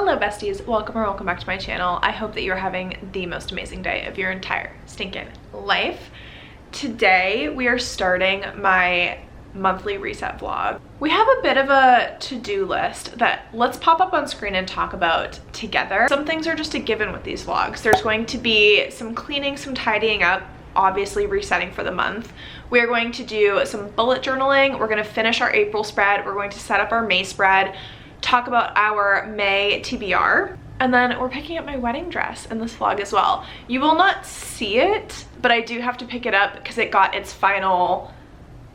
Hello besties, welcome back to my channel. I hope that you're having the most amazing day of your entire stinking life. Today we are starting my monthly reset vlog. We have a bit of a to-do list that let's pop up on screen and talk about together. Some things are just a given with these vlogs. There's going to be some cleaning, some tidying up, obviously resetting for the month. We're going to do some bullet journaling. We're going to finish our April spread. We're going to set up our May spread, talk about our May TBR, and then we're picking up my wedding dress in this vlog as well. You will not see it, but I do have to pick it up because it got its final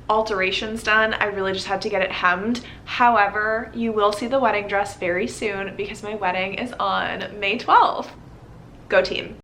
alterations done. I really just had to get it hemmed. However, you will see the wedding dress very soon because my wedding is on May 12th. Go team.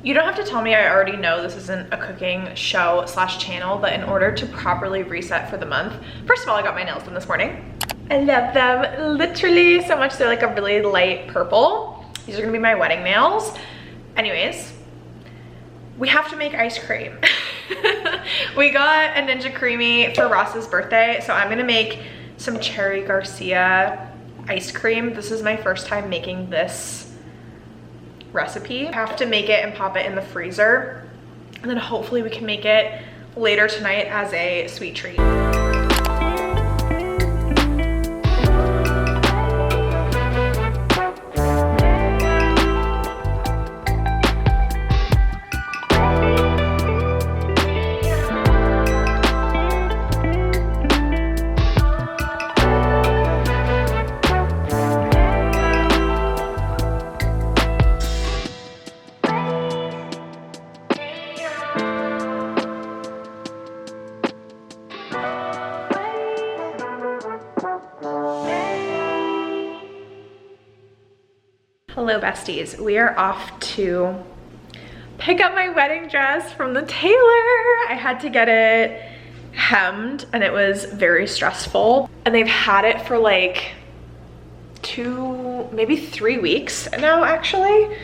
You don't have to tell me, I already know this isn't a cooking show slash channel, but in order to properly reset for the month, first of all, I got my nails done this morning. I love them literally so much. They're like a really light purple. These are gonna be my wedding nails. Anyways, we have to make ice cream. We got a Ninja Creamy for Ross's birthday, so I'm gonna make some Cherry Garcia ice cream. This is my first time making this recipe. I have to make it and pop it in the freezer, and then hopefully we can make it later tonight as a sweet treat. Hello besties, we are off to pick up my wedding dress from the tailor. I had to get it hemmed and it was very stressful. And they've had it for like 2, maybe 3 weeks now actually.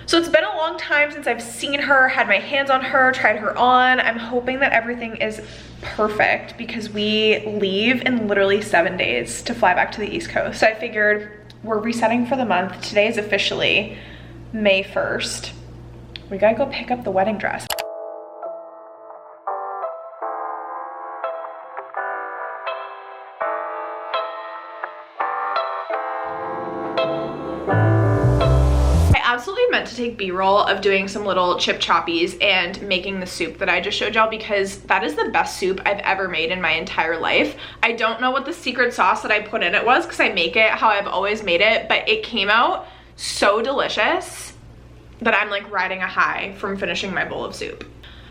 So it's been a long time since I've seen her, had my hands on her, tried her on. I'm hoping that everything is perfect because we leave in literally 7 days to fly back to the East Coast. So I figured we're resetting for the month. Today is officially May 1st. We gotta go pick up the wedding dress. I absolutely meant to take B-roll of doing some little chip choppies and making the soup that I just showed y'all because that is the best soup I've ever made in my entire life. I don't know what the secret sauce that I put in it was because I make it how I've always made it, but it came out so delicious that I'm like riding a high from finishing my bowl of soup.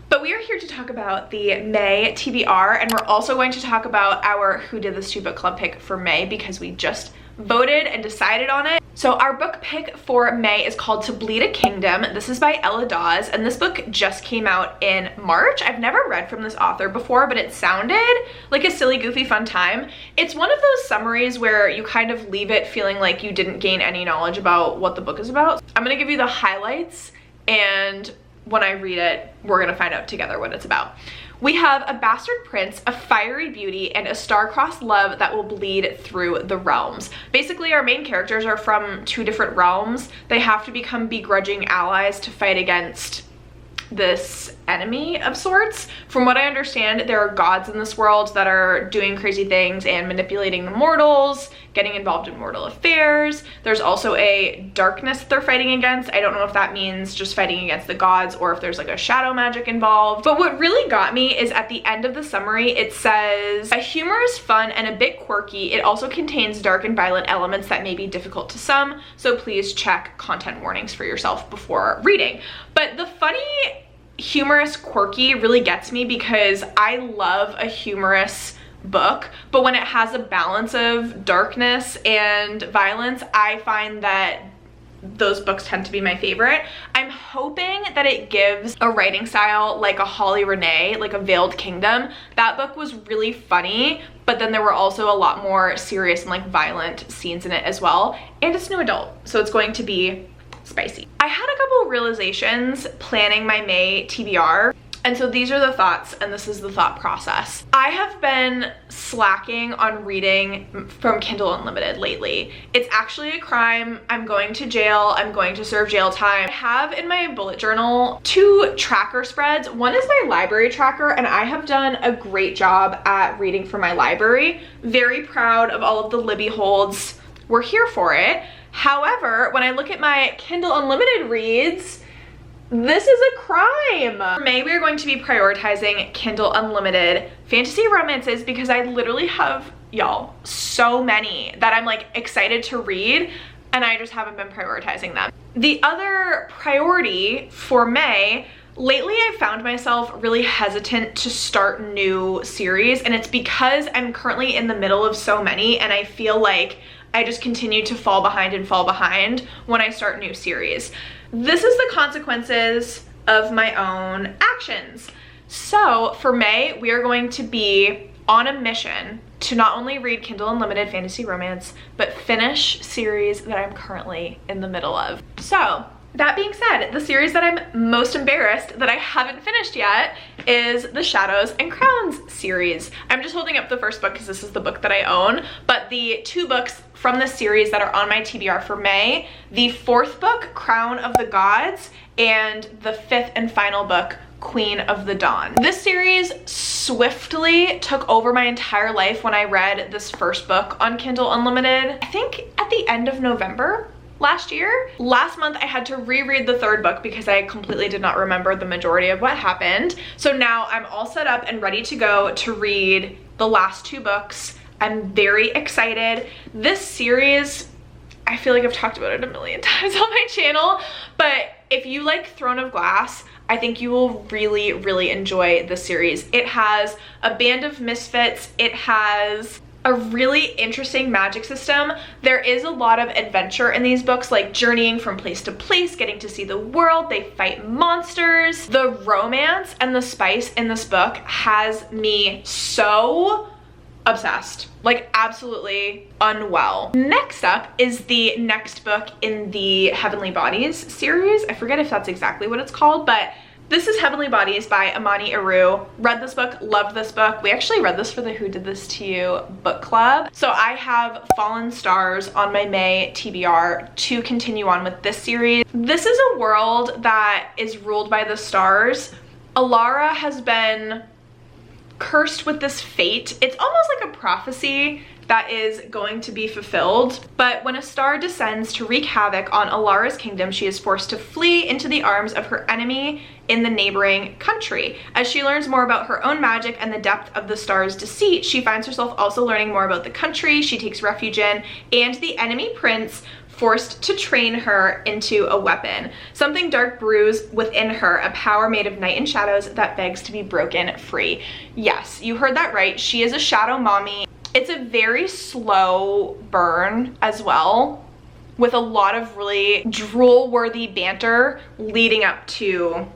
But we are here to talk about the May TBR, and we're also going to talk about our Who Did This To book club pick for May because we just voted and decided on it. So our book pick for May is called To Bleed a Kingdom. This is by Ella Dawes, and this book just came out in March. I've never read from this author before, but it sounded like a silly, goofy, fun time. It's one of those summaries where you kind of leave it feeling like you didn't gain any knowledge about what the book is about. I'm gonna give you the highlights, and when I read it, we're gonna find out together what it's about. We have a bastard prince, a fiery beauty, and a star-crossed love that will bleed through the realms. Basically, our main characters are from 2 different realms. They have to become begrudging allies to fight against this enemy of sorts. From what I understand, there are gods in this world that are doing crazy things and manipulating the mortals, getting involved in mortal affairs. There's also a darkness that they're fighting against. I don't know if that means just fighting against the gods or if there's like a shadow magic involved. But what really got me is at the end of the summary, it says, a humorous, fun, and a bit quirky. It also contains dark and violent elements that may be difficult to some, so please check content warnings for yourself before reading. But the funny, humorous, quirky really gets me because I love a humorous book, but when it has a balance of darkness and violence, I find that those books tend to be my favorite. I'm hoping that it gives a writing style like a Holly Renee, like a Veiled Kingdom. That book was really funny, but then there were also a lot more serious and like violent scenes in it as well. And it's new adult, so it's going to be spicy. I had a couple of realizations planning my May TBR. And so these are the thoughts, and this is the thought process. I have been slacking on reading from Kindle Unlimited lately. It's actually a crime. I'm going to jail. I'm going to serve jail time. I have in my bullet journal 2 tracker spreads. One is my library tracker, and I have done a great job at reading from my library. Very proud of all of the Libby holds. We're here for it. However, when I look at my Kindle Unlimited reads, this is a crime. For May, we are going to be prioritizing Kindle Unlimited fantasy romances because I literally have, y'all, so many that I'm like excited to read, and I just haven't been prioritizing them. The other priority for May, lately I've found myself really hesitant to start new series, and it's because I'm currently in the middle of so many and I feel like I just continue to fall behind when I start new series. This is the consequences of my own actions. So for May, we are going to be on a mission to not only read Kindle Unlimited fantasy romance, but finish series that I'm currently in the middle of. So that being said, the series that I'm most embarrassed that I haven't finished yet is the Shadows and Crowns series. I'm just holding up the first book because this is the book that I own, but the 2 books from the series that are on my TBR for May, the 4th book, Crown of the Gods, and the 5th and final book, Queen of the Dawn. This series swiftly took over my entire life when I read this first book on Kindle Unlimited, I think at the end of November last year. Last month I had to reread the 3rd book because I completely did not remember the majority of what happened. So now I'm all set up and ready to go to read the last 2 books. I'm very excited. This series, I feel like I've talked about it a million times on my channel, but if you like Throne of Glass, I think you will really, really enjoy this series. It has a band of misfits. It has a really interesting magic system. There is a lot of adventure in these books, like journeying from place to place, getting to see the world. They fight monsters. The romance and the spice in this book has me so obsessed, like absolutely unwell. Next up is the next book in the Heavenly Bodies series. I forget if that's exactly what it's called, but this is Heavenly Bodies by Amani Aru. Read this book, loved this book. We actually read this for the Who Did This To You book club. So I have Fallen Stars on my May TBR to continue on with this series. This is a world that is ruled by the stars. Alara has been cursed with this fate. It's almost like a prophecy that is going to be fulfilled. But when a star descends to wreak havoc on Alara's kingdom, she is forced to flee into the arms of her enemy in the neighboring country. As she learns more about her own magic and the depth of the star's deceit, she finds herself also learning more about the country she takes refuge in and the enemy prince forced to train her into a weapon. Something dark brews within her, a power made of night and shadows that begs to be broken free. Yes, you heard that right. She is a shadow mommy. It's a very slow burn as well, with a lot of really drool-worthy banter leading up to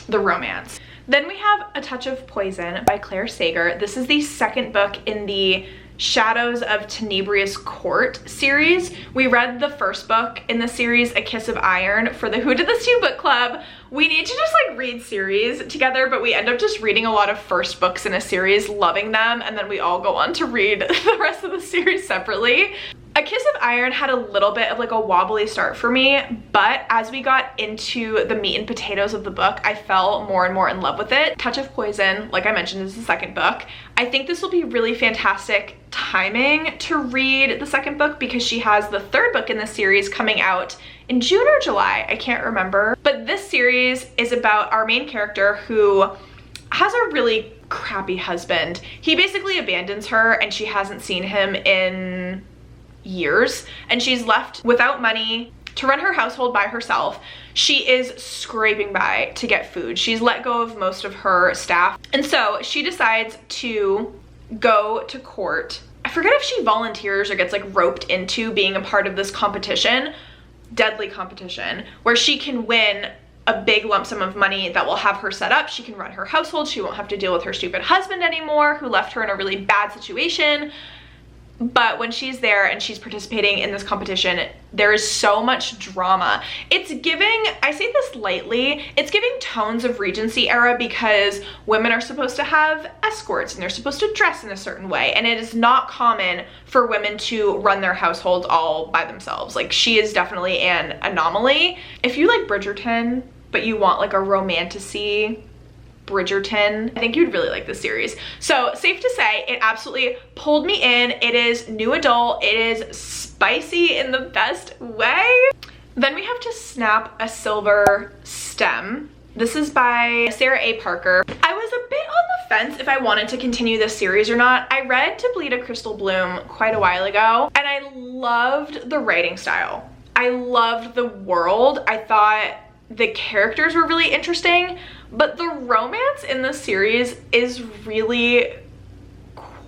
the romance. Then we have A Touch of Poison by Claire Sager. This is the 2nd book in the Shadows of Tenebrious Court series. We read the 1st book in the series, A Kiss of Iron, for the Who Did This To You book club. We need to just like read series together, but we end up just reading a lot of first books in a series, loving them, and then we all go on to read the rest of the series separately. A Kiss of Iron had a little bit of like a wobbly start for me, but as we got into the meat and potatoes of the book, I fell more and more in love with it. Touch of Poison, like I mentioned, is the 2nd book. I think this will be really fantastic timing to read the 2nd book because she has the 3rd book in the series coming out in June or July, I can't remember. But this series is about our main character who has a really crappy husband. He basically abandons her and she hasn't seen him in years, and she's left without money to run her household by herself. She is scraping by to get food. She's let go of most of her staff, and so she decides to go to court. I forget if she volunteers or gets like roped into being a part of this competition, deadly competition, where she can win a big lump sum of money that will have her set up. She can run her household. She won't have to deal with her stupid husband anymore, who left her in a really bad situation. But when she's there and she's participating in this competition, there is so much drama. It's giving, I say this lightly, it's giving tones of Regency era because women are supposed to have escorts and they're supposed to dress in a certain way. And it is not common for women to run their households all by themselves. Like, she is definitely an anomaly. If you like Bridgerton, but you want like a romantasy Bridgerton, I think you'd really like this series. So safe to say, it absolutely pulled me in. It is new adult. It is spicy in the best way. Then we have To Snap a Silver Stem. This is by Sarah A. Parker. I was a bit on the fence if I wanted to continue this series or not. I read To Bleed a Crystal Bloom quite a while ago, and I loved the writing style. I loved the world. I thought the characters were really interesting, but the romance in this series is really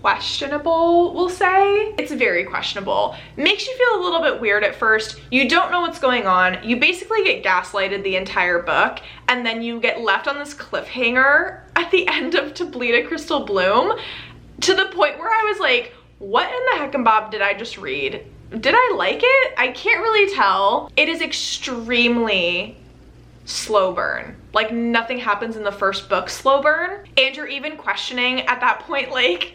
questionable, we'll say. It's very questionable. Makes you feel a little bit weird at first. You don't know what's going on. You basically get gaslighted the entire book, and then you get left on this cliffhanger at the end of To Bleed a Crystal Bloom, to the point where I was like, what in the heck and bob did I just read? Did I like it? I can't really tell. It is extremely slow burn. Like, nothing happens in the first book slow burn. And you're even questioning at that point, like,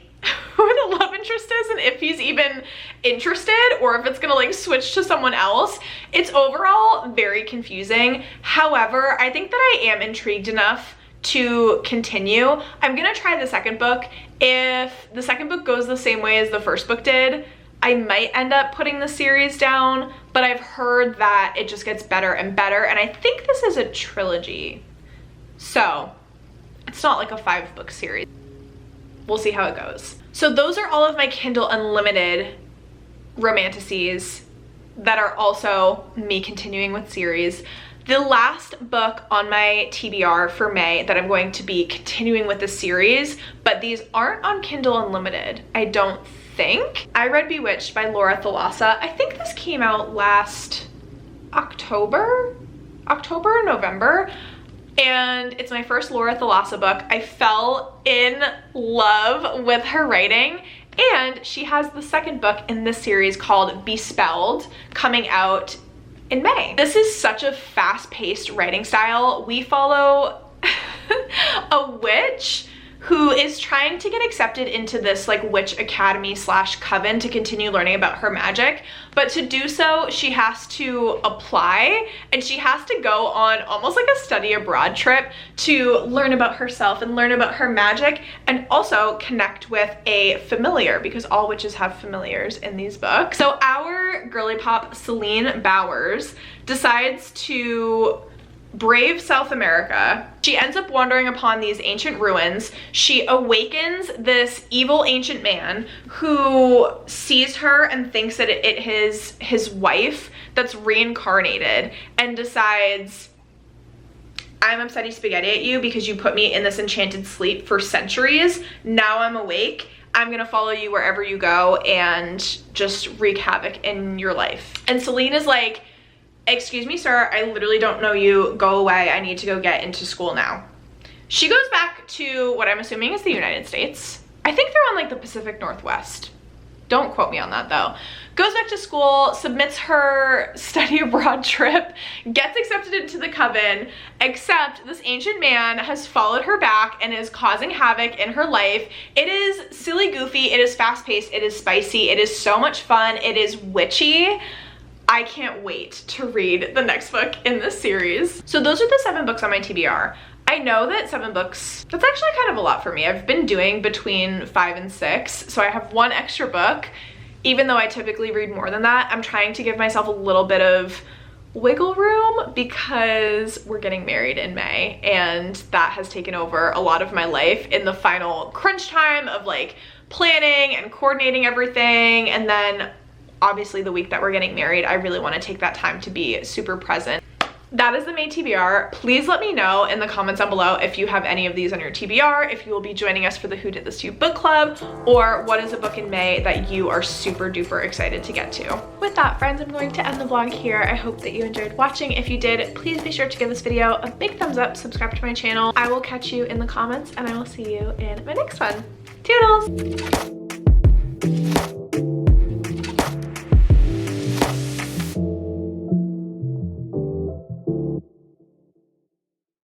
who the love interest is and if he's even interested or if it's gonna like switch to someone else. It's overall very confusing. However, I think that I am intrigued enough to continue. I'm gonna try the second book. If the second book goes the same way as the first book did, I might end up putting the series down, but I've heard that it just gets better and better, and I think this is a trilogy. So it's not like a 5-book series. We'll see how it goes. So those are all of my Kindle Unlimited romantasies that are also me continuing with series. The last book on my TBR for May that I'm going to be continuing with the series, but these aren't on Kindle Unlimited, I don't think. I read Bewitched by Laura Thalassa. I think this came out last October or November. And it's my first Laura Thalassa book. I fell in love with her writing, and she has the second book in this series called Bespelled coming out in May. This is such a fast-paced writing style. We follow a witch who is trying to get accepted into this like witch academy slash coven to continue learning about her magic. But to do so, she has to apply, and she has to go on almost like a study abroad trip to learn about herself and learn about her magic, and also connect with a familiar, because all witches have familiars in these books. So our girly pop Celine Bowers decides to brave South America. She ends up wandering upon these ancient ruins. She awakens this evil ancient man who sees her and thinks that it is his wife that's reincarnated, and decides, I'm upsetty spaghetti at you because you put me in this enchanted sleep for centuries. Now I'm awake. I'm gonna follow you wherever you go and just wreak havoc in your life. And Celine is like, excuse me, sir, I literally don't know you. Go away. I need to go get into school now. She goes back to what I'm assuming is the United States. I think they're on like the Pacific Northwest. Don't quote me on that though. Goes back to school, submits her study abroad trip, gets accepted into the coven, except this ancient man has followed her back and is causing havoc in her life. It is silly goofy, it is fast-paced, it is spicy, it is so much fun, it is witchy. I can't wait to read the next book in this series. So those are the 7 books on my TBR. I know that 7 books, that's actually kind of a lot for me. I've been doing between 5 and 6, so I have 1 extra book. Even though I typically read more than that, I'm trying to give myself a little bit of wiggle room because we're getting married in May, and that has taken over a lot of my life in the final crunch time of like planning and coordinating everything. And then obviously the week that we're getting married, I really want to take that time to be super present. That is the May TBR. Please let me know in the comments down below if you have any of these on your TBR, if you will be joining us for the Who Did This To You book club, or what is a book in May that you are super duper excited to get to. With that, friends, I'm going to end the vlog here. I hope that you enjoyed watching. If you did, please be sure to give this video a big thumbs up, subscribe to my channel. I will catch you in the comments, and I will see you in my next one. Toodles!